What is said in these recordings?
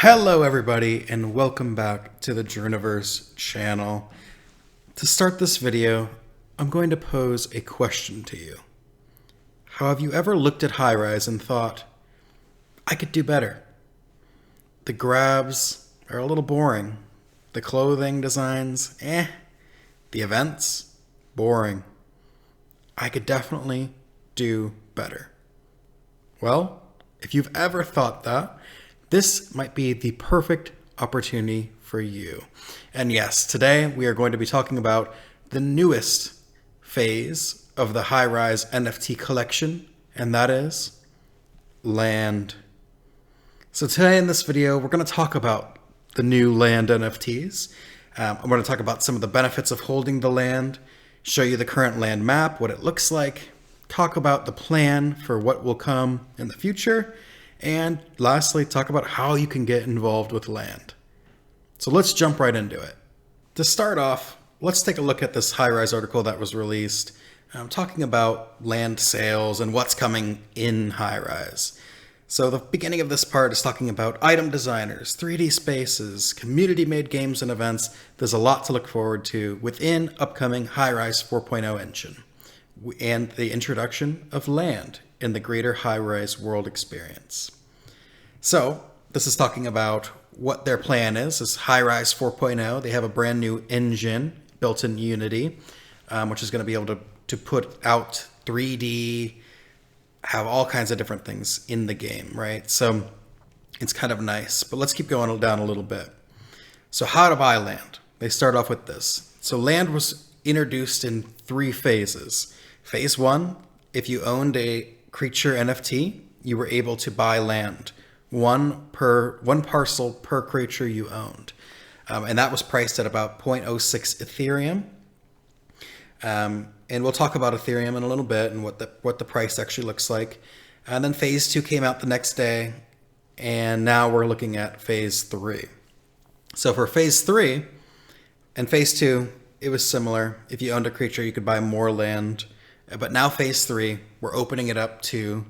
Hello everybody and welcome back to the Journiverse channel. To start this video, I'm going to pose a question to you. How have you ever looked at Highrise and thought, I could do better? The grabs are a little boring. The clothing designs, The events, boring. I could definitely do better. Well, if you've ever thought that, this might be the perfect opportunity for you. And yes, today we are going to be talking about the newest phase of the Highrise NFT collection, and that is land. So today in this video, we're going to talk about the new land NFTs. I'm going to talk about some of the benefits of holding the land, show you the current land map, what it looks like, talk about the plan for what will come in the future, and lastly, talk about how you can get involved with land. So let's jump right into it. To start off, let's take a look at this Highrise article that was released, talking about land sales and what's coming in Highrise. So the beginning of this part is talking about item designers, 3D spaces, community-made games and events. There's a lot to look forward to within upcoming Highrise 4.0 engine and the introduction of land in the greater Highrise world experience. So this is talking about what their plan is Highrise 4.0. They have a brand new engine built in Unity, which is going to be able to put out 3D, have all kinds of different things in the game, right? So it's kind of nice, but let's keep going down a little bit. So how to buy land. They start off with this. So land was introduced in 3 phases. Phase 1, if you owned a creature NFT, you were able to buy land, one parcel per creature you owned. And that was priced at about 0.06 Ethereum. And we'll talk about Ethereum in a little bit and what the price actually looks like. And then phase 2 came out the next day, and now we're looking at phase 3. So for phase 3 and phase 2, it was similar. If you owned a creature, you could buy more land. But now phase 3, we're opening it up to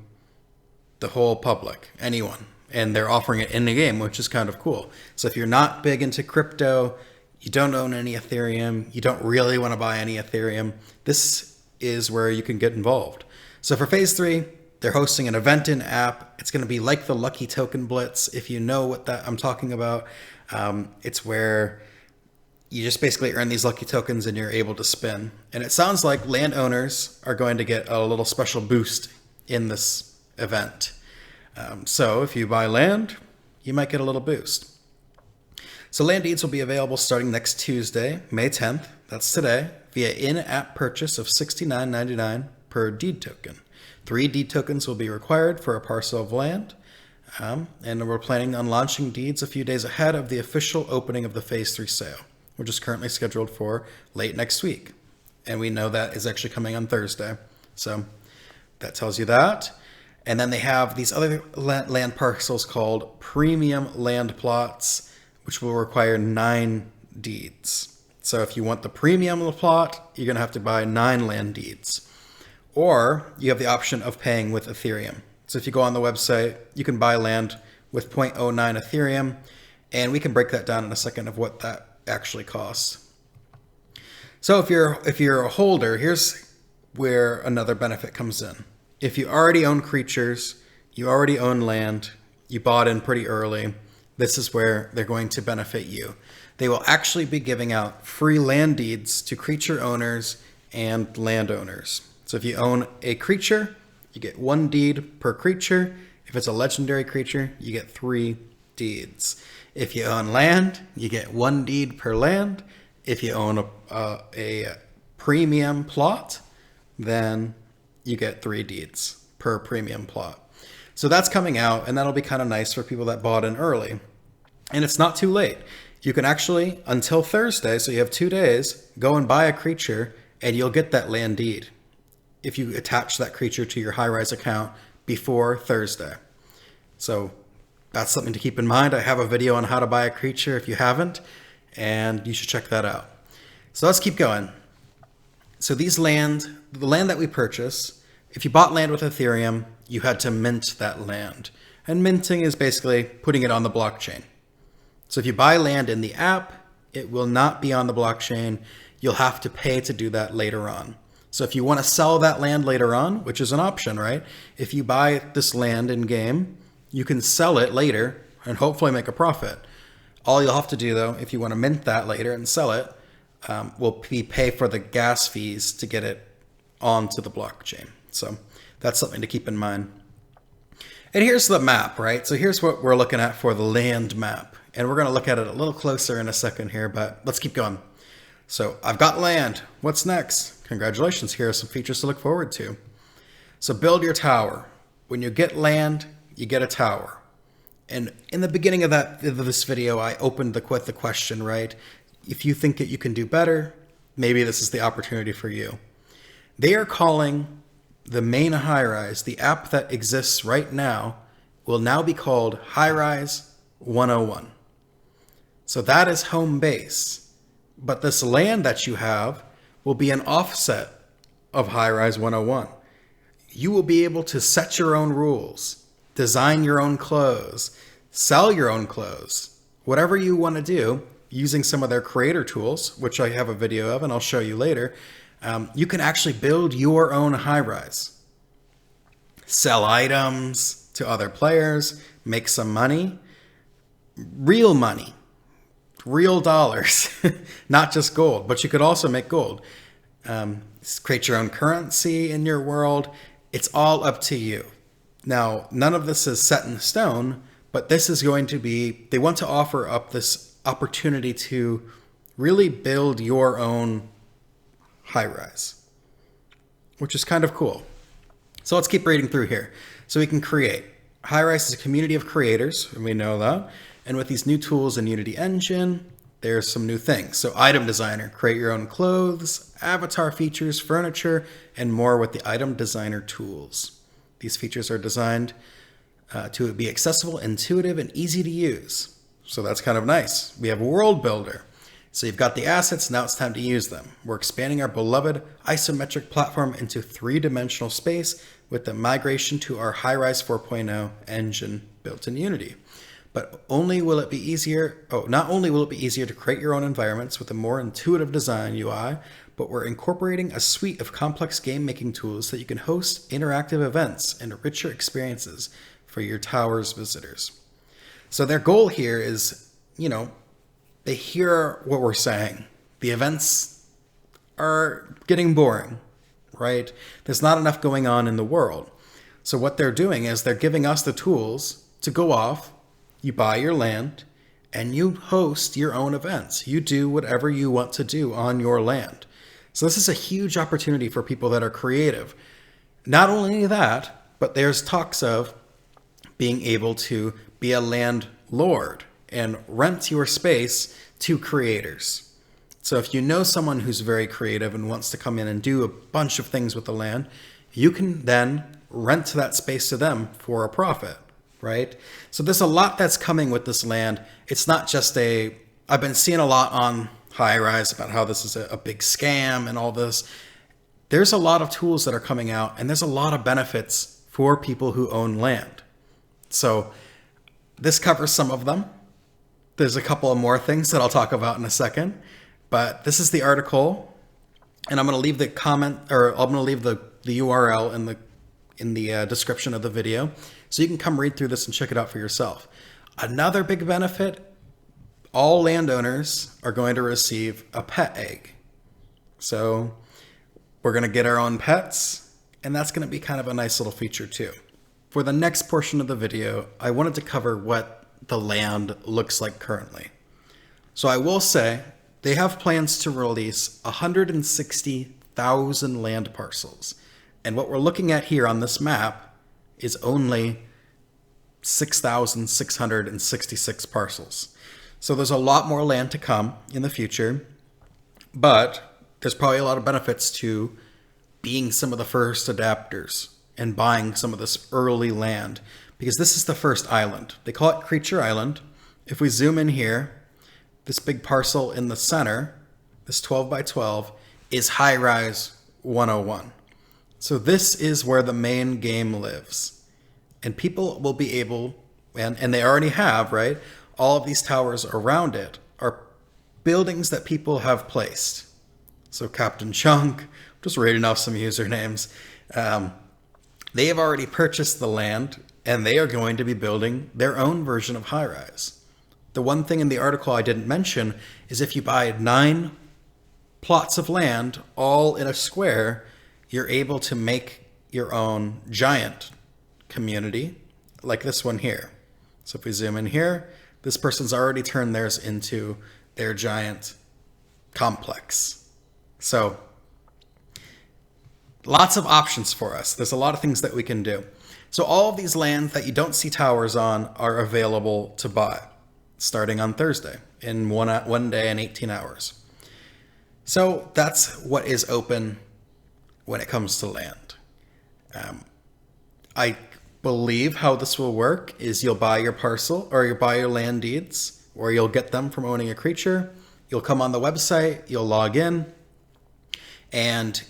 the whole public, anyone. And they're offering it in the game, which is kind of cool. So if you're not big into crypto, you don't own any Ethereum, you don't really want to buy any Ethereum, this is where you can get involved. So for phase 3, they're hosting an event in app. It's going to be like the Lucky Token Blitz, if you know what that I'm talking about. It's where you just basically earn these lucky tokens and you're able to spin. And it sounds like landowners are going to get a little special boost in this event. So if you buy land, you might get a little boost. So land deeds will be available starting next Tuesday, May 10th, that's today, via in-app purchase of $69.99 per deed token. 3 deed tokens will be required for a parcel of land. And we're planning on launching deeds a few days ahead of the official opening of the phase 3 sale, which is currently scheduled for late next week. And we know that is actually coming on Thursday. So that tells you that. And then they have these other land parcels called premium land plots, which will require 9 deeds. So if you want the premium plot, you're going to have to buy 9 land deeds. Or you have the option of paying with Ethereum. So if you go on the website, you can buy land with 0.09 Ethereum, and we can break that down in a second of what that actually costs. So if you're a holder, here's where another benefit comes in. If you already own creatures, you already own land, you bought in pretty early, this is where they're going to benefit you. They will actually be giving out free land deeds to creature owners and landowners. So if you own a creature, you get 1 deed per creature. If it's a legendary creature, you get 3 deeds. If you own land, you get 1 deed per land. If you own a premium plot, then you get 3 deeds per premium plot. So that's coming out, and that'll be kind of nice for people that bought in early. And it's not too late. You can actually, until Thursday, so you have 2 days, go and buy a creature, and you'll get that land deed if you attach that creature to your Highrise account before Thursday. So that's something to keep in mind. I have a video on how to buy a creature if you haven't, and you should check that out. So let's keep going. So the land that we purchase, if you bought land with Ethereum, you had to mint that land. And minting is basically putting it on the blockchain. So if you buy land in the app, it will not be on the blockchain. You'll have to pay to do that later on. So if you want to sell that land later on, which is an option, right? If you buy this land in game, you can sell it later and hopefully make a profit. All you'll have to do, though, if you want to mint that later and sell it, will be pay for the gas fees to get it onto the blockchain. So that's something to keep in mind. And here's the map, right? So here's what we're looking at for the land map. And we're going to look at it a little closer in a second here, but let's keep going. So I've got land. What's next? Congratulations. Here are some features to look forward to. So build your tower. When you get land, you get a tower. And in the beginning of this video, I opened with the question, right? If you think that you can do better, maybe this is the opportunity for you. They are calling the main Highrise, the app that exists right now, will now be called Highrise 101. So that is home base. But this land that you have will be an offset of Highrise 101. You will be able to set your own rules, design your own clothes, sell your own clothes, whatever you want to do using some of their creator tools, which I have a video of and I'll show you later. You can actually build your own Highrise, sell items to other players, make some money, real dollars, not just gold, but you could also make gold. Create your own currency in your world. It's all up to you. Now, none of this is set in stone, but this is going to be, they want to offer up this opportunity to really build your own Highrise, which is kind of cool. So let's keep reading through here. So we can create. Highrise is a community of creators, and we know that. And with these new tools in Unity Engine, there's some new things. So item designer, create your own clothes, avatar features, furniture, and more with the item designer tools. These features are designed to be accessible, intuitive, and easy to use. So that's kind of nice. We have a world builder. So you've got the assets, now it's time to use them. We're expanding our beloved isometric platform into three-dimensional space with the migration to our Highrise 4.0 engine built in Unity. But not only will it be easier to create your own environments with a more intuitive design UI, but we're incorporating a suite of complex game-making tools that you can host interactive events and richer experiences for your tower's visitors. So their goal here is, they hear what we're saying. The events are getting boring, right? There's not enough going on in the world. So what they're doing is they're giving us the tools to go off. You buy your land and you host your own events. You do whatever you want to do on your land. So this is a huge opportunity for people that are creative. Not only that, but there's talks of being able to be a landlord and rent your space to creators. So if you know someone who's very creative and wants to come in and do a bunch of things with the land, you can then rent that space to them for a profit, right? So there's a lot that's coming with this land. It's not just I've been seeing a lot on Highrise about how this is a big scam and all this. There's a lot of tools that are coming out and there's a lot of benefits for people who own land. So this covers some of them. There's a couple of more things that I'll talk about in a second, but this is the article, and I'm going to leave the comment, or I'm going to leave the URL in the description of the video, so you can come read through this and check it out for yourself. Another big benefit: all landowners are going to receive a pet egg. So we're going to get our own pets, and that's going to be kind of a nice little feature too. For the next portion of the video, I wanted to cover what the land looks like currently. So I will say they have plans to release 160,000 land parcels. And what we're looking at here on this map is only 6,666 parcels. So there's a lot more land to come in the future, but there's probably a lot of benefits to being some of the first adapters and buying some of this early land, because this is the first island. They call it Creature Island. If we zoom in here, this big parcel in the center, this 12 by 12, is Highrise 101. So this is where the main game lives. And people will be able, and they already have, right? all of these towers around it are buildings that people have placed. So Captain Chunk, just reading off some usernames, they have already purchased the land and they are going to be building their own version of Highrise. The one thing in the article I didn't mention is if you buy 9 plots of land all in a square, you're able to make your own giant community like this one here. So if we zoom in here, this person's already turned theirs into their giant complex. So lots of options for us. There's a lot of things that we can do. So all of these lands that you don't see towers on are available to buy starting on Thursday in one day and 18 hours. So that's what is open when it comes to land. I believe how this will work is you'll buy your parcel or you'll buy your land deeds, or you'll get them from owning a creature. You'll come on the website, you'll log in, and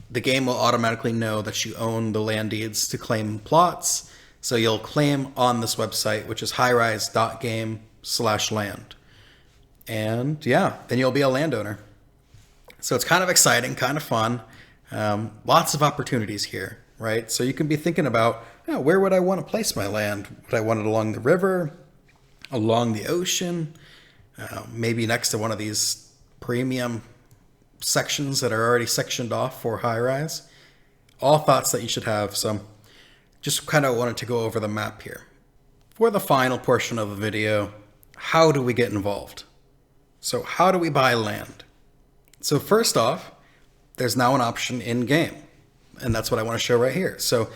the game will automatically know that you own the land deeds to claim plots. So you'll claim on this website, which is Highrise.game/land. And yeah, then you'll be a landowner. So it's kind of exciting, kind of fun. Lots of opportunities here, right? So you can be thinking about, where would I want to place my land? Would I want it along the river, along the ocean, maybe next to one of these premium sections that are already sectioned off for Highrise? All thoughts that you should have. So just kind of wanted to go over the map here. For the final portion of the video, how do we get involved? So how do we buy land? So first off, there's now an option in game, and that's what I want to show right here. So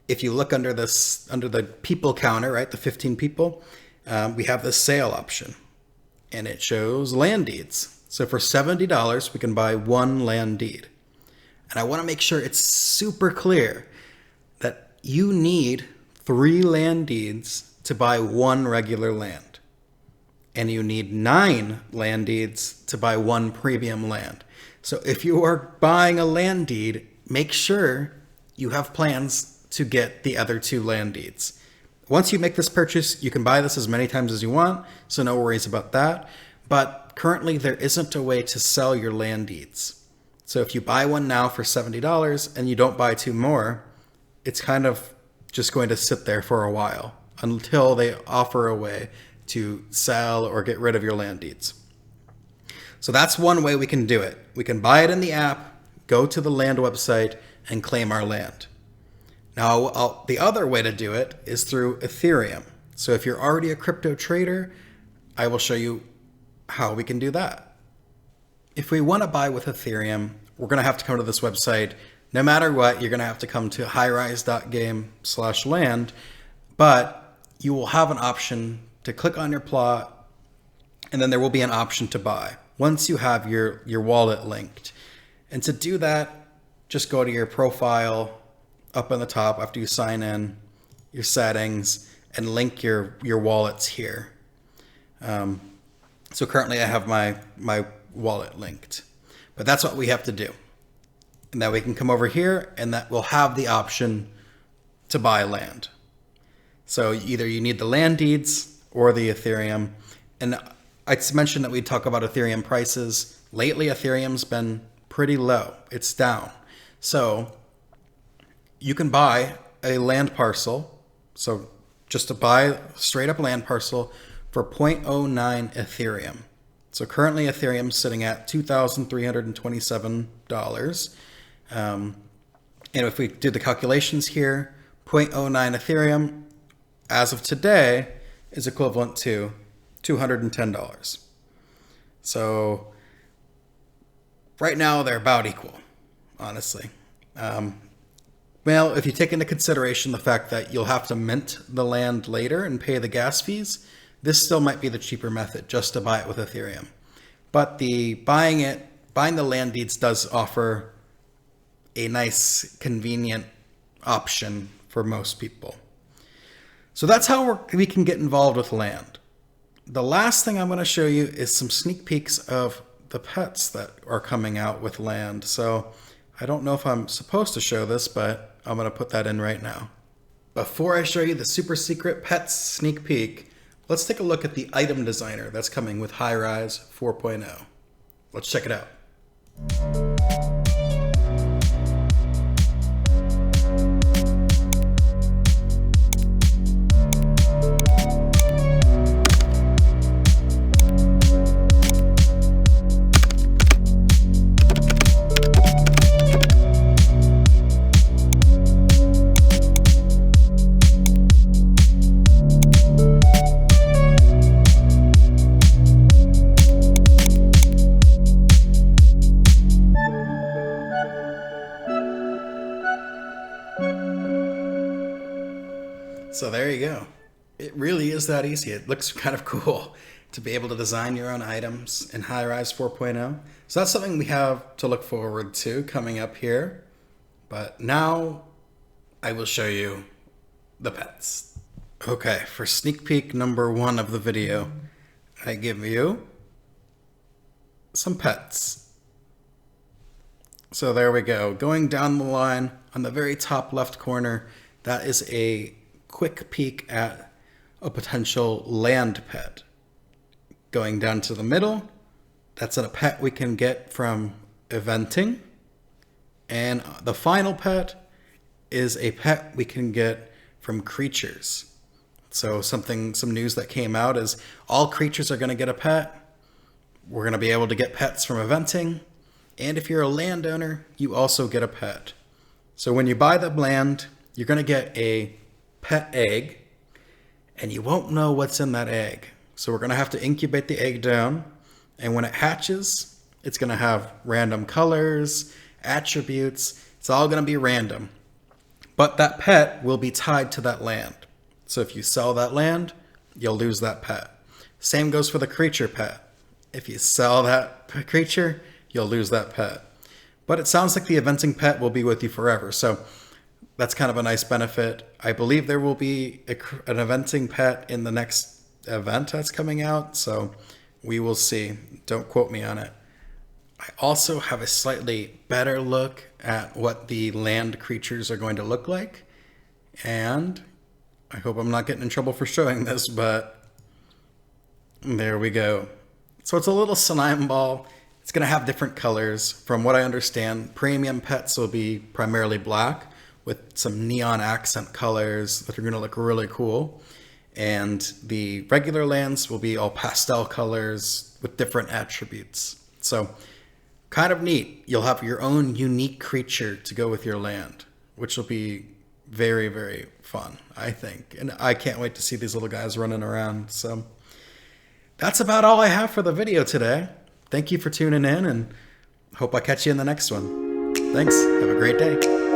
if you look under this, under the people counter, right, the 15 people, we have this sale option, and it shows land deeds. So for $70, we can buy 1 land deed. And I want to make sure it's super clear that you need 3 land deeds to buy 1 regular land. And you need 9 land deeds to buy 1 premium land. So if you are buying a land deed, make sure you have plans to get the other 2 land deeds. Once you make this purchase, you can buy this as many times as you want, so no worries about that. But currently there isn't a way to sell your land deeds. So if you buy one now for $70 and you don't buy 2 more, it's kind of just going to sit there for a while until they offer a way to sell or get rid of your land deeds. So that's one way we can do it. We can buy it in the app, go to the land website, and claim our land. Now, the other way to do it is through Ethereum. So if you're already a crypto trader, I will show you how we can do that. If we want to buy with Ethereum, we're going to have to come to this website. No matter what, you're going to have to come to Highrise.game/land, but you will have an option to click on your plot, and then there will be an option to buy once you have your wallet linked. And to do that, just go to your profile up on the top after you sign in, your settings, and link your wallets here. So currently I have my wallet linked, but that's what we have to do. And then we can come over here and that will have the option to buy land. So either you need the land deeds or the Ethereum. And I mentioned that we'd talk about Ethereum prices. Lately, Ethereum's been pretty low. It's down. So you can buy a land parcel. So just to buy straight up land parcel for 0.09 Ethereum. So currently Ethereum's sitting at $2,327. And if we do the calculations here, 0.09 Ethereum as of today is equivalent to $210. So right now they're about equal, honestly. Well, if you take into consideration the fact that you'll have to mint the land later and pay the gas fees, this still might be the cheaper method, just to buy it with Ethereum. But buying the land deeds does offer a nice, convenient option for most people. So that's how we can get involved with land. The last thing I'm going to show you is some sneak peeks of the pets that are coming out with land. So I don't know if I'm supposed to show this, but I'm going to put that in right now. Before I show you the super secret pets sneak peek, let's take a look at the item designer that's coming with Highrise 4.0. Let's check it out. So there you go. It really is that easy. It looks kind of cool to be able to design your own items in Highrise 4.0. So that's something we have to look forward to coming up here. But now I will show you the pets. Okay, for sneak peek number 1 of the video, I give you some pets. So there we go. Going down the line on the very top left corner, that is a quick peek at a potential land pet. Going down to the middle, that's a pet we can get from eventing. And the final pet is a pet we can get from creatures. So some news that came out is all creatures are going to get a pet. We're going to be able to get pets from eventing. And if you're a landowner, you also get a pet. So when you buy the land, you're going to get a pet egg, and you won't know what's in that egg. So we're going to have to incubate the egg down, and when it hatches, it's going to have random colors, attributes. It's all going to be random. But that pet will be tied to that land. So if you sell that land, you'll lose that pet. Same goes for the creature pet. If you sell that creature, you'll lose that pet. But it sounds like the eventing pet will be with you forever. So that's kind of a nice benefit. I believe there will be an eventing pet in the next event that's coming out, so we will see. Don't quote me on it. I also have a slightly better look at what the land creatures are going to look like, and I hope I'm not getting in trouble for showing this, but there we go. So it's a little slime ball. It's going to have different colors. From what I understand, premium pets will be primarily black, with some neon accent colors that are going to look really cool. And the regular lands will be all pastel colors with different attributes. So kind of neat. You'll have your own unique creature to go with your land, which will be very, very fun, I think. And I can't wait to see these little guys running around. So that's about all I have for the video today. Thank you for tuning in, and hope I catch you in the next one. Thanks. Have a great day.